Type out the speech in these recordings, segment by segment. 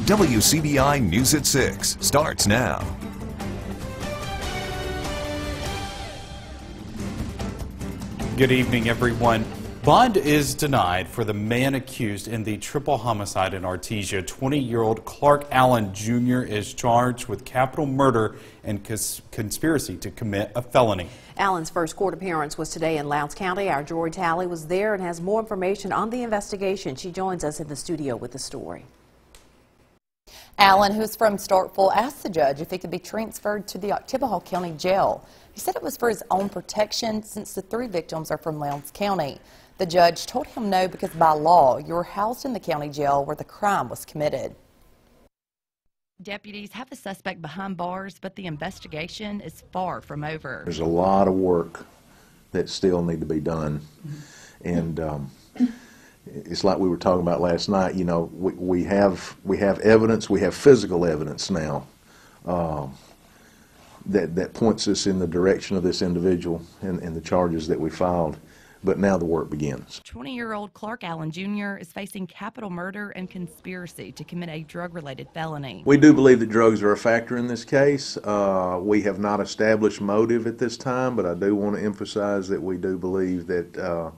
WCBI News at 6 starts now. Good evening, everyone. Bond is denied for the man accused in the triple homicide in Artesia. 20-year-old Clark Allen Jr. is charged with capital murder and conspiracy to commit a felony. Allen's first court appearance was today in Lowndes County. Our Jory Talley was there and has more information on the investigation. She joins us in the studio with the story. Allen, who's from Starkville, asked the judge if he could be transferred to the Wcbi County Jail. He said it was for his own protection since the 3 victims are from Lowndes County. The judge told him no because by law you're housed in the county jail where the crime was committed. Deputies have the suspect behind bars, but the investigation is far from over. There's a lot of work that still need to be done, and it's like we were talking about last night. You know, we have evidence, we have physical evidence now that points us in the direction of this individual and the charges that we filed. But now the work begins. 20-year-old Clark Allen Jr. is facing capital murder and conspiracy to commit a drug-related felony. We do believe that drugs are a factor in this case. We have not established motive at this time, but I do want to emphasize that we do believe that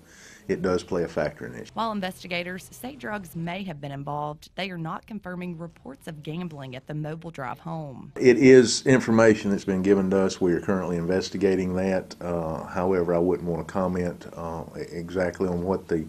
it does play a factor in this. While investigators say drugs may have been involved, they are not confirming reports of gambling at the Mobile Drive home. It is information that's been given to us. We are currently investigating that. However, I wouldn't want to comment exactly on what the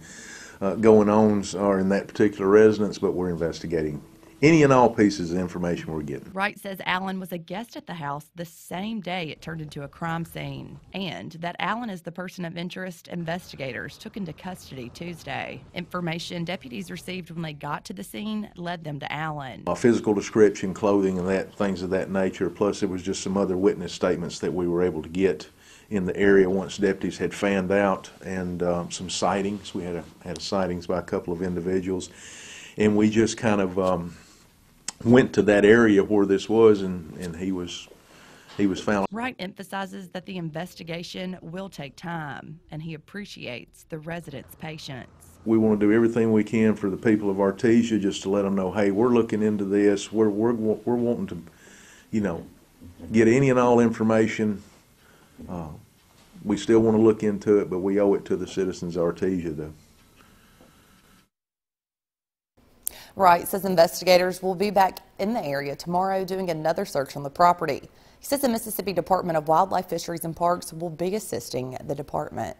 going-ons are in that particular residence, but we're investigating any and all pieces of information we're getting. Wright says Allen was a guest at the house the same day it turned into a crime scene, and that Allen is the person of interest investigators took into custody Tuesday. Information deputies received when they got to the scene led them to Allen. A physical description, clothing, and things of that nature, plus there was just some other witness statements that we were able to get in the area once deputies had fanned out, and some sightings. We had sightings by a couple of individuals, and we just kind of went to that area where this was, and he was found. Wright emphasizes that the investigation will take time, and he appreciates the residents' patience. We want to do everything we can for the people of Artesia, just to let them know, hey, we're looking into this. We're wanting to, you know, get any and all information. We still want to look into it, but we owe it to the citizens of Artesia to. Wright says investigators will be back in the area tomorrow doing another search on the property. He says the Mississippi Department of Wildlife, Fisheries, and Parks will be assisting the department.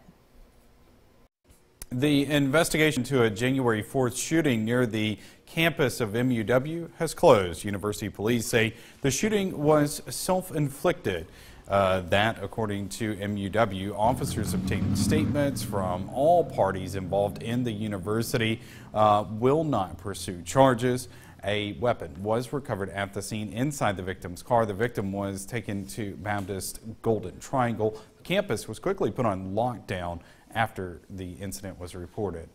The investigation to a January 4th shooting near the campus of MUW has closed. University police say the shooting was self-inflicted. That, according to MUW, officers obtained statements from all parties involved in the university, will not pursue charges. A weapon was recovered at the scene inside the victim's car. The victim was taken to Baptist Golden Triangle. The campus was quickly put on lockdown after the incident was reported.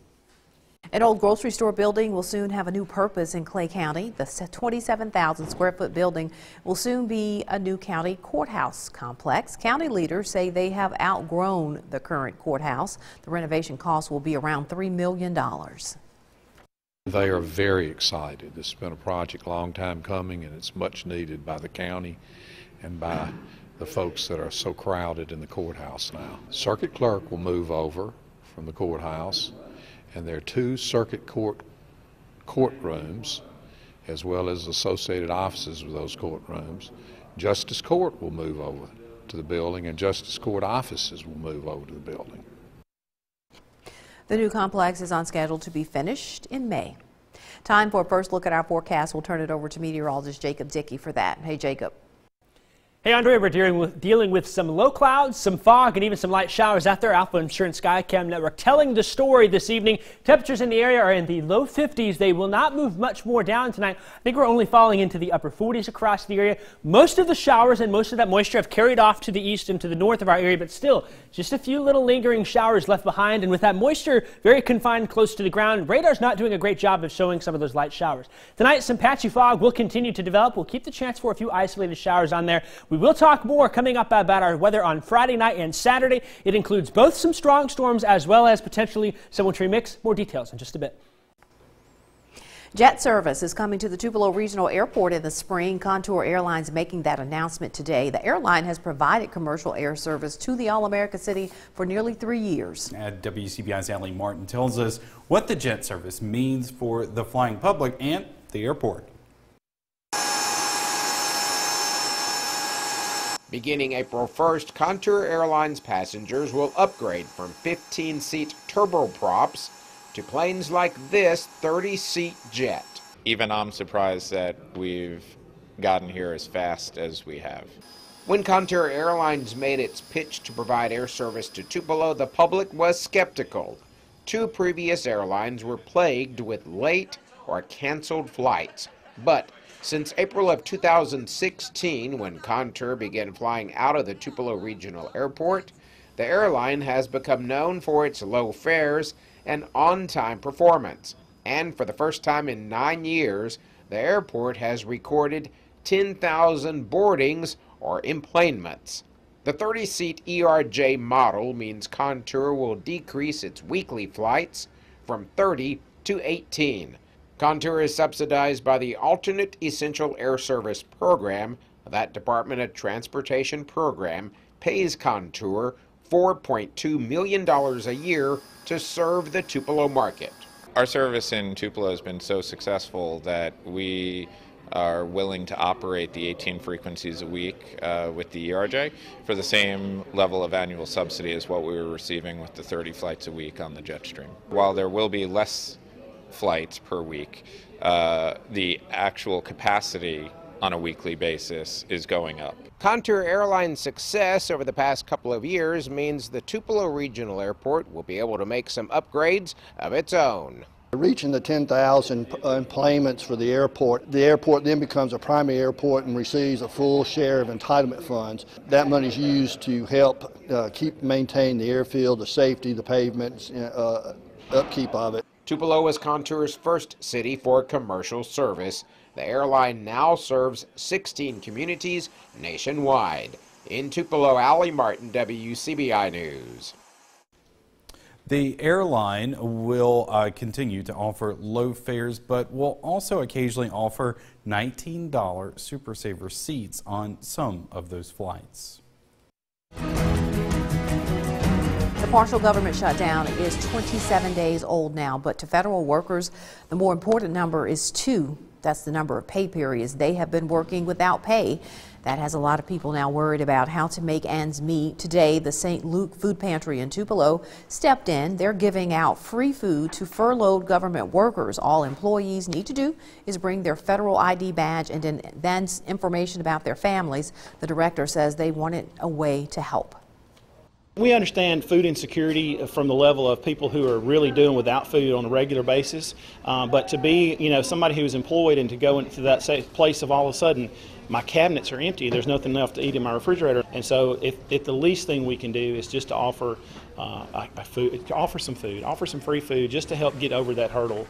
An old grocery store building will soon have a new purpose in Clay County. The 27,000 square foot building will soon be a new county courthouse complex. County leaders say they have outgrown the current courthouse. The renovation cost will be around $3 million. They are very excited. This has been a project a long time coming, and it's much needed by the county and by the folks that are so crowded in the courthouse now. Circuit clerk will move over from the courthouse, and there are 2 circuit courtrooms as well as associated offices with those courtrooms. Justice Court will move over to the building, and Justice Court offices will move over to the building. The new complex is on schedule to be finished in May. Time for a first look at our forecast. We'll turn it over to meteorologist Jacob Dickey for that. Hey, Jacob. Hey, Andre, we're dealing with some low clouds, some fog, and even some light showers out there. Alpha Insurance Skycam Network telling the story this evening. Temperatures in the area are in the low 50s. They will not move much more down tonight. I think we're only falling into the upper 40s across the area. Most of the showers and most of that moisture have carried off to the east and to the north of our area, but still just a few little lingering showers left behind. And with that moisture very confined close to the ground, radar's not doing a great job of showing some of those light showers. Tonight, some patchy fog will continue to develop. We'll keep the chance for a few isolated showers on there. We will talk more coming up about our weather on Friday night and Saturday. It includes both some strong storms as well as potentially some wintry mix. More details in just a bit. Jet service is coming to the Tupelo Regional Airport in the spring. Contour Airlines making that announcement today. The airline has provided commercial air service to the All-America City for nearly 3 years. WCBI's Allie Martin tells us what the jet service means for the flying public and the airport. Beginning April 1st, Contour Airlines passengers will upgrade from 15-seat turboprops to planes like this 30-seat jet. Even I'm surprised that we've gotten here as fast as we have. When Contour Airlines made its pitch to provide air service to Tupelo, the public was skeptical. 2 previous airlines were plagued with late or canceled flights. But since April of 2016, when Contour began flying out of the Tupelo Regional Airport, the airline has become known for its low fares and on-time performance. And for the first time in 9 years, the airport has recorded 10,000 boardings or emplanements. The 30-seat ERJ model means Contour will decrease its weekly flights from 30 to 18. Contour is subsidized by the Alternate Essential Air Service Program. That Department of Transportation program pays Contour $4.2 million a year to serve the Tupelo market. Our service in Tupelo has been so successful that we are willing to operate the 18 frequencies a week with the ERJ for the same level of annual subsidy as what we were receiving with the 30 flights a week on the Jetstream. While there will be less flights per week, the actual capacity on a weekly basis is going up. Contour Airlines' success over the past couple of years means the Tupelo Regional Airport will be able to make some upgrades of its own. Reaching the 10,000 enplanements for the airport then becomes a primary airport and receives a full share of entitlement funds. That money is used to help maintain the airfield, the safety, the pavements, upkeep of it. Tupelo was Contour's first city for commercial service. The airline now serves 16 communities nationwide. In Tupelo, Allie Martin, WCBI News. The airline will continue to offer low fares, but will also occasionally offer $19 Super Saver seats on some of those flights. The partial government shutdown is 27 days old now, but to federal workers, the more important number is 2. That's the number of pay periods they have been working without pay. That has a lot of people now worried about how to make ends meet. Today, the St. Luke Food Pantry in Tupelo stepped in. They're giving out free food to furloughed government workers. All employees need to do is bring their federal ID badge and then information about their families. The director says they wanted a way to help. We understand food insecurity from the level of people who are really doing without food on a regular basis, but to be, somebody who's employed and to go into that place of all of a sudden, my cabinets are empty, there's nothing left to eat in my refrigerator, and so if the least thing we can do is just to offer some food, offer some free food, just to help get over that hurdle.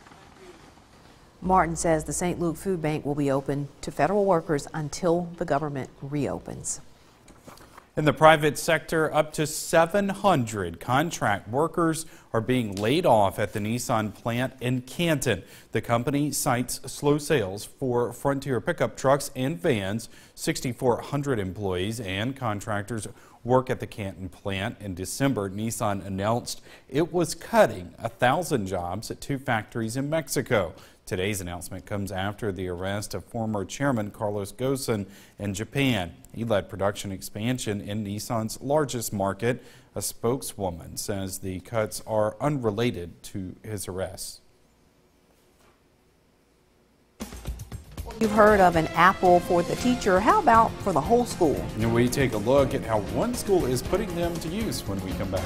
Martin says the St. Luke Food Bank will be open to federal workers until the government reopens. In the private sector, up to 700 contract workers are being laid off at the Nissan plant in Canton. The company cites slow sales for Frontier pickup trucks and vans. 6,400 employees and contractors work at the Canton plant. In December, Nissan announced it was cutting 1,000 jobs at 2 factories in Mexico. Today's announcement comes after the arrest of former chairman Carlos Ghosn in Japan. He led production expansion in Nissan's largest market. A spokeswoman says the cuts are unrelated to his arrest. You've heard of an apple for the teacher. How about for the whole school? And we take a look at how one school is putting them to use when we come back.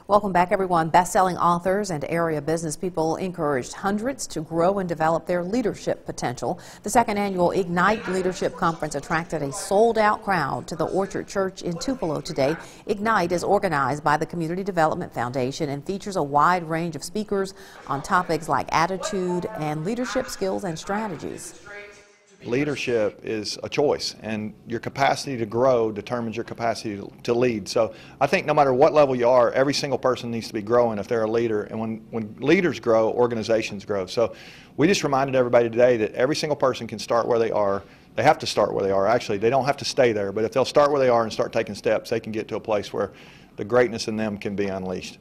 Welcome back, everyone. Best-selling authors and area business people encouraged hundreds to grow and develop their leadership potential. The second annual Ignite Leadership Conference attracted a sold-out crowd to the Orchard Church in Tupelo today. Ignite is organized by the Community Development Foundation and features a wide range of speakers on topics like attitude and leadership skills and strategies. Leadership is a choice, and your capacity to grow determines your capacity to lead. So I think no matter what level you are, every single person needs to be growing if they're a leader. And when leaders grow, organizations grow. So we just reminded everybody today that every single person can start where they are. They have to start where they are. Actually, they don't have to stay there. But if they'll start where they are and start taking steps, they can get to a place where the greatness in them can be unleashed.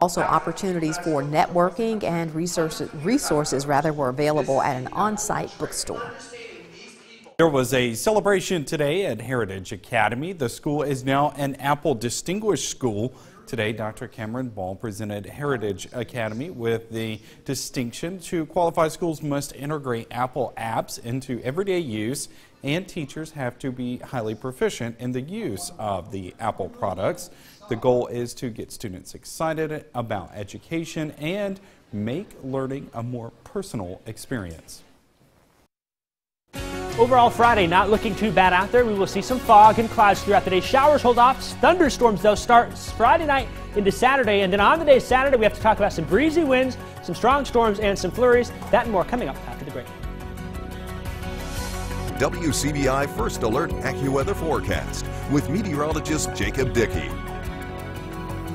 Also, opportunities for networking and resources were available at an on-site bookstore. There was a celebration today at Heritage Academy. The school is now an Apple Distinguished School. Today, Dr. Cameron Ball presented Heritage Academy with the distinction to qualify schools must integrate Apple apps into everyday use, and teachers have to be highly proficient in the use of the Apple products. The goal is to get students excited about education and make learning a more personal experience. Overall, Friday not looking too bad out there. We will see some fog and clouds throughout the day. Showers hold off. Thunderstorms, though, start Friday night into Saturday. And then on the day Saturday, we have to talk about some breezy winds, some strong storms, and some flurries. That and more coming up after the break. WCBI First Alert AccuWeather Forecast with meteorologist Jacob Dickey.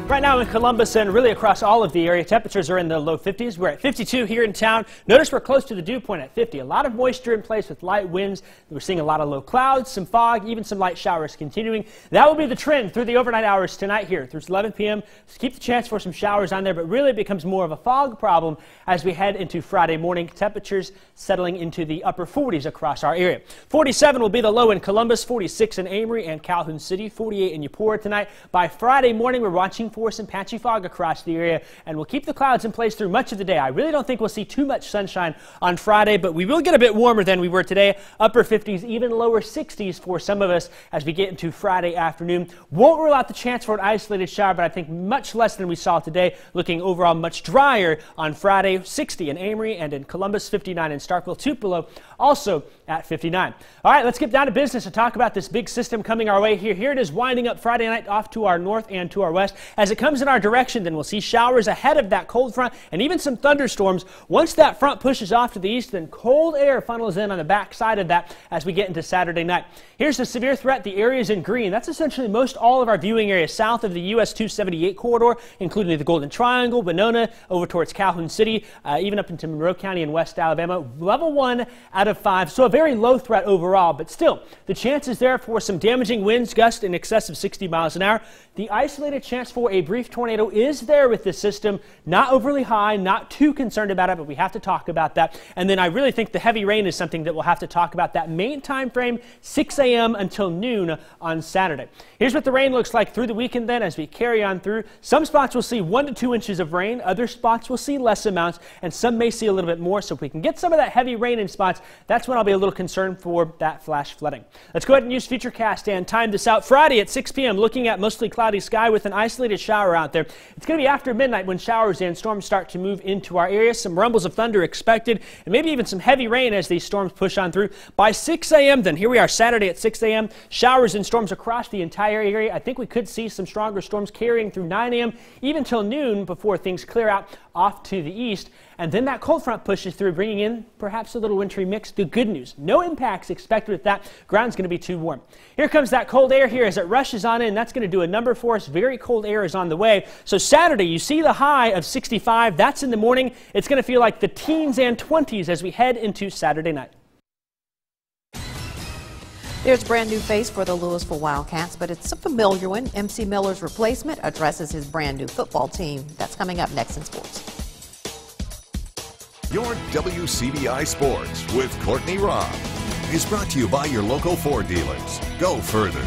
Right now in Columbus and really across all of the area, temperatures are in the low 50s. We're at 52 here in town. Notice we're close to the dew point at 50. A lot of moisture in place with light winds. We're seeing a lot of low clouds, some fog, even some light showers continuing. That will be the trend through the overnight hours tonight here through 11 p.m. So keep the chance for some showers on there, but really it becomes more of a fog problem as we head into Friday morning. Temperatures settling into the upper 40s across our area. 47 will be the low in Columbus, 46 in Amory and Calhoun City, 48 in Eupora tonight. By Friday morning, we're watching for some patchy fog across the area, and we'll keep the clouds in place through much of the day. I really don't think we'll see too much sunshine on Friday, but we will get a bit warmer than we were today. Upper 50s, even lower 60s for some of us as we get into Friday afternoon. Won't rule out the chance for an isolated shower, but I think much less than we saw today. Looking overall much drier on Friday. 60 in Amory and in Columbus, 59 in Starkville, Tupelo also at 59. All right, let's get down to business and talk about this big system coming our way here. Here it is winding up Friday night off to our north and to our west. As it comes in our direction, then we'll see showers ahead of that cold front and even some thunderstorms. Once that front pushes off to the east, then cold air funnels in on the back side of that as we get into Saturday night. Here's the severe threat. The areas in green. That's essentially most all of our viewing areas south of the US 278 corridor, including the Golden Triangle, Winona, over towards Calhoun City, even up into Monroe County in West Alabama. Level 1 out of 5, so a very low threat overall, but still, the chance is there for some damaging winds, gusts in excess of 60 miles an hour. The isolated chance for a brief tornado is there with this system. Not overly high, not too concerned about it, but we have to talk about that. And then I really think the heavy rain is something that we'll have to talk about. That main time frame, 6 a.m. until noon on Saturday. Here's what the rain looks like through the weekend then as we carry on through. Some spots will see 1 to 2 inches of rain. Other spots will see less amounts, and some may see a little bit more. So if we can get some of that heavy rain in spots, that's when I'll be a little concerned for that flash flooding. Let's go ahead and use Futurecast and time this out. Friday at 6 p.m. looking at mostly cloudy sky with an isolated shower out there. It's going to be after midnight when showers and storms start to move into our area. Some rumbles of thunder expected and maybe even some heavy rain as these storms push on through. By 6 a.m. then here we are Saturday at 6 a.m. Showers and storms across the entire area. I think we could see some stronger storms carrying through 9 a.m. even till noon before things clear out off to the east. And then that cold front pushes through, bringing in perhaps a little wintry mix. The good news, no impacts expected with that. Ground's going to be too warm. Here comes that cold air here as it rushes on in. That's going to do a number for us. Very cold air is on the way. So Saturday, you see the high of 65. That's in the morning. It's going to feel like the teens and 20s as we head into Saturday night. There's a brand new face for the Louisville Wildcats, but it's a familiar one. MC Miller's replacement addresses his brand new football team. That's coming up next in sports. Your WCBI Sports with Courtney Robb is brought to you by your local Ford dealers. Go further.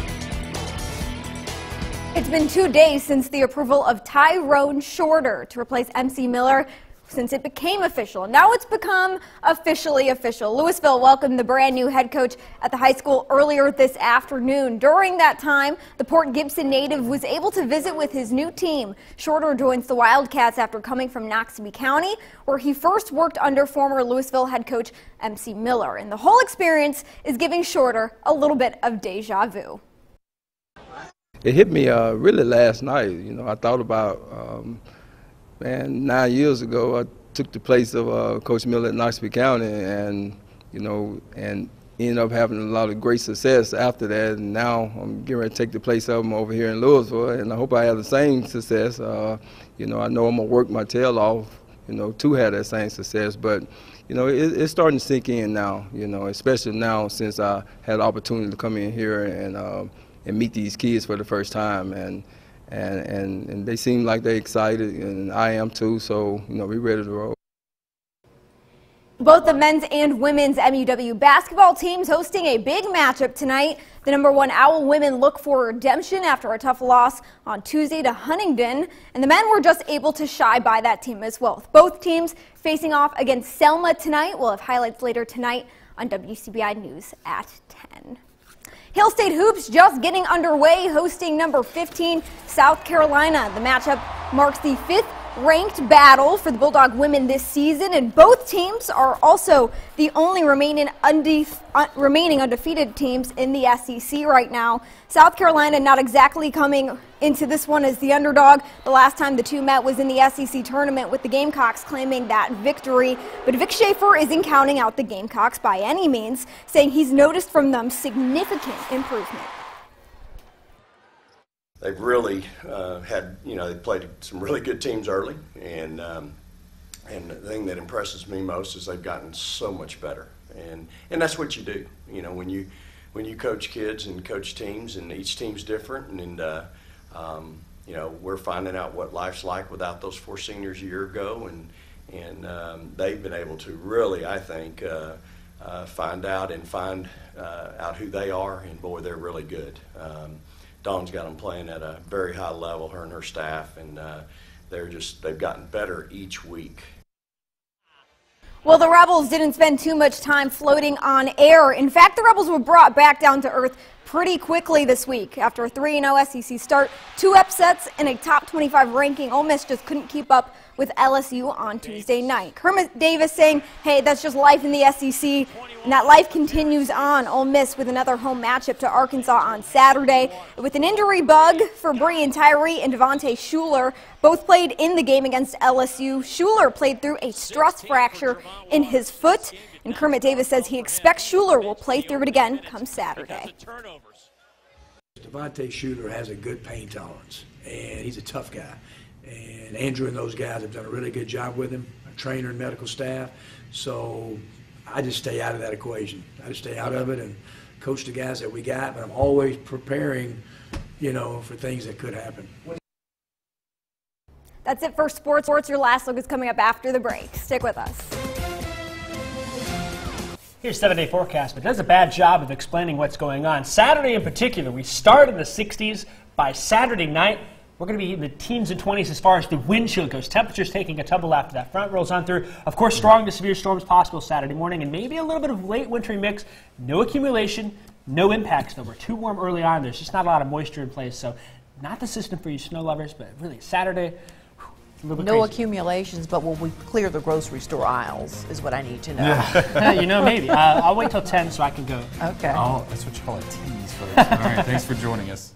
It's been 2 days since the approval of Tyrone Shorter to replace MC Miller since it became official. Now it's become officially official. Louisville welcomed the brand new head coach at the high school earlier this afternoon. During that time, the Port Gibson native was able to visit with his new team. Shorter joins the Wildcats after coming from Wcbi County, where he first worked under former Louisville head coach MC Miller. And the whole experience is giving Shorter a little bit of deja vu. It hit me really last night. You know, I thought about 9 years ago, I took the place of Coach Miller at Wcbi County, and you know, and ended up having a lot of great success after that. And now I'm getting ready to take the place of them over here in Louisville, and I hope I have the same success. You know, I know I'm going to work my tail off, you know, to have that same success. But, you know, it's starting to sink in now, you know, especially now since I had the opportunity to come in here and meet these kids for the first time. And they seem like they're excited, and I am too, so, you know, we're ready to roll. Both the men's and women's MUW basketball teams hosting a big matchup tonight. The #1 Owl women look for redemption after a tough loss on Tuesday to Huntingdon, and the men were just able to shy by that team as well. Both teams facing off against Selma tonight. We'll have highlights later tonight on WCBI News at 10. Hill State Hoops just getting underway, hosting #15 South Carolina. The matchup marks the 5th ranked battle for the Bulldog women this season, and both teams are also the only remaining undefeated teams in the SEC right now. South Carolina not exactly coming into this one as the underdog. The last time the two met was in the SEC tournament, with the Gamecocks claiming that victory. But Vic Schaefer isn't counting out the Gamecocks by any means, saying he's noticed from them significant improvement. They've really had, you know, they played some really good teams early, and the thing that impresses me most is they've gotten so much better, and that's what you do, you know, when you coach kids and coach teams, and each team's different, and you know, we're finding out what life's like without those 4 seniors a year ago, and they've been able to really, I think, find out who they are, and boy, they're really good. Dawn's got them playing at a very high level, her and her staff, and they've gotten better each week. Well, the Rebels didn't spend too much time floating on air. In fact, the Rebels were brought back down to earth pretty quickly this week. After a 3-0 SEC start, 2 upsets, and a top 25 ranking, Ole Miss just couldn't keep up with LSU on Tuesday night. Kermit Davis saying, hey, that's just life in the SEC, and that life continues on. Ole Miss with another home matchup to Arkansas on Saturday. With an injury bug for Breein Tyree and Devontae Shuler, both played in the game against LSU. Shuler played through a stress fracture in his foot, and Kermit Davis says he expects Shuler will play through it again come Saturday. Devontae Shuler has a good pain tolerance, and he's a tough guy. And Andrew and those guys have done a really good job with him, a trainer and medical staff. So I just stay out of that equation. I just stay out of it and coach the guys that we got, but I'm always preparing, you know, for things that could happen. That's it for sports. Your last look is coming up after the break. Stick with us. Here's 7-day forecast, but it does a bad job of explaining what's going on. Saturday in particular, we start in the 60s. By Saturday night, we're going to be in the teens and 20s as far as the wind chill goes. Temperatures taking a tumble after that front rolls on through. Of course, strong to severe storms possible Saturday morning, and maybe a little bit of late wintry mix. No accumulation, no impacts, though. We're too warm early on. There's just not a lot of moisture in place, so not the system for you snow lovers, but really Saturday, a little bit no crazy. Accumulations, but will we clear the grocery store aisles is what I need to know. Yeah. You know, maybe. I'll wait till 10 so I can go. Okay. Oh, that's what you call a tease, folks. All right, thanks for joining us.